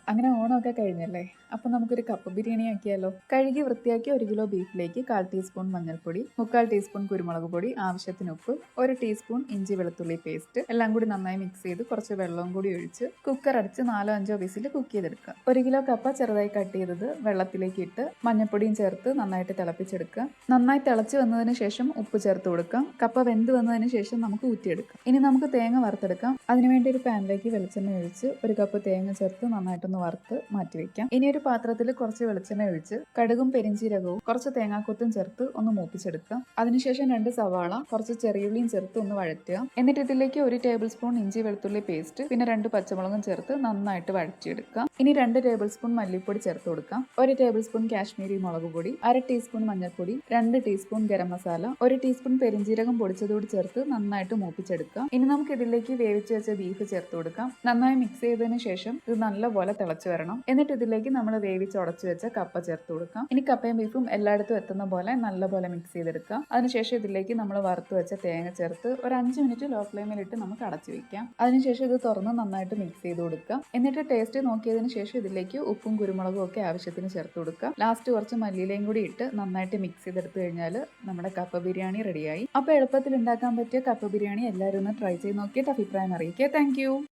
അങ്ങനെ ഓണമൊക്കെ കഴിഞ്ഞല്ലേ, അപ്പം നമുക്കൊരു കപ്പ ബിരിയാണി ആക്കിയാലോ. കഴുകി വൃത്തിയാക്കി 1 കിലോ ബീഫിലേക്ക് 1/4 ടീസ്പൂൺ മഞ്ഞൾപ്പൊടി, 3/4 ടീസ്പൂൺ കുരുമുളക് പൊടി, ആവശ്യത്തിന് ഉപ്പ്, 1 ടീസ്പൂൺ ഇഞ്ചി വെളുത്തുള്ളി പേസ്റ്റ് എല്ലാം കൂടി നന്നായി മിക്സ് ചെയ്ത് കുറച്ച് വെള്ളവും കൂടി ഒഴിച്ച് കുക്കർ അടിച്ച് 4-5 വിസിൽ കുക്ക് ചെയ്തെടുക്കുക. 1 കിലോ കപ്പ ചെറുതായി കട്ട് ചെയ്തത് വെള്ളത്തിലേക്ക് ഇട്ട് മഞ്ഞൾപ്പൊടിയും ചേർത്ത് നന്നായിട്ട് തിളപ്പിച്ചെടുക്കുക. നന്നായി തിളച്ച് വന്നതിന് ശേഷം ഉപ്പ് ചേർത്ത് കൊടുക്കാം. കപ്പ വെന്ത് വന്നതിന് ശേഷം നമുക്ക് ഊറ്റിയെടുക്കാം. ഇനി നമുക്ക് തേങ്ങ വറുത്തെടുക്കാം. അതിനുവേണ്ടി ഒരു പാനിലേക്ക് വെളിച്ചെണ്ണ ഒഴിച്ച് 1 കപ്പ് തേങ്ങ ചേർത്ത് നന്നായിട്ടൊന്ന് വറുത്ത് മാറ്റി വെക്കാം. ഇനി ഒരു പാത്രത്തിൽ കുറച്ച് വെളിച്ചെണ്ണ ഒഴിച്ച് കടുകും പെരിഞ്ചീരകവും കുറച്ച് തേങ്ങാക്കൊത്തും ചേർത്ത് ഒന്ന് മൂപ്പിച്ചെടുക്കാം. അതിനുശേഷം 2 സവാള, കുറച്ച് ചെറിയുള്ളിയും ചേർത്ത് ഒന്ന് വഴറ്റുക. എന്നിട്ട് ഇതിലേക്ക് 1 ടേബിൾ സ്പൂൺ ഇഞ്ചി വെളുത്തുള്ളി പേസ്റ്റ്, പിന്നെ 2 പച്ചമുളകും ചേർത്ത് നന്നായിട്ട് വഴറ്റിയെടുക്കാം. ഇനി 2 ടേബിൾ സ്പൂൺ മല്ലിപ്പൊടി ചേർത്ത് കൊടുക്കാം. 1 ടേബിൾ സ്പൂൺ കാശ്മീരി മുളക് പൊടി, 1/2 ടീസ്പൂൺ മഞ്ഞൾപ്പൊടി, 2 ടീസ്പൂൺ ഗരം മസാല, 1 ടീസ്പൂൺ പെരിഞ്ചീരകം പൊടിച്ചതോട് ചേർത്ത് നന്നായിട്ട് മൂപ്പിച്ചെടുക്കാം. ഇനി നമുക്ക് ഇതിലേക്ക് വേവിച്ച് വെച്ച ബീഫ് ചേർത്ത് കൊടുക്കാം. നന്നായി മിക്സ് ചെയ്തതിന് ശേഷം ഇത് നല്ലപോലെ തിളച്ചു വരണം. എന്നിട്ട് ഇതിലേക്ക് നമ്മൾ വേവിച്ച് ഉടച്ചു വെച്ച കപ്പ ചേർത്ത് കൊടുക്കാം. ഇനി കപ്പയും ബീഫും എല്ലായിടത്തും എത്തുന്ന പോലെ നല്ലപോലെ മിക്സ് ചെയ്തെടുക്കാം. അതിനുശേഷം ഇതിലേക്ക് നമ്മൾ വറുത്ത് വെച്ച തേങ്ങ ചേർത്ത് ഒരു 5 മിനിറ്റ് ലോ ഫ്ലെയിമിലിട്ട് നമുക്ക് അടച്ചു വെക്കാം. അതിനുശേഷം ഇത് തുറന്ന് നന്നായിട്ട് മിക്സ് ചെയ്ത് കൊടുക്കാം. എന്നിട്ട് ടേസ്റ്റ് നോക്കിയതിന് ശേഷം ഇതിലേക്ക് ഉപ്പും കുരുമുളകും ഒക്കെ ആവശ്യത്തിന് ചേർത്ത് കൊടുക്കാം. ലാസ്റ്റ് കുറച്ച് മല്ലിയിലയും കൂടി ഇട്ട് നന്നായിട്ട് മിക്സ് ചെയ്തെടുത്ത് കഴിഞ്ഞാൽ നമ്മുടെ കപ്പ ബിരിയാണി റെഡിയായി. അപ്പോൾ എളുപ്പത്തിൽ ഉണ്ടാക്കാൻ പറ്റിയ കപ്പ ബിരിയാണി എല്ലാവരും ഒന്ന് ട്രൈ ചെയ്ത് നോക്കിയിട്ട് അഭിപ്രായം അറിയിക്കുക. താങ്ക്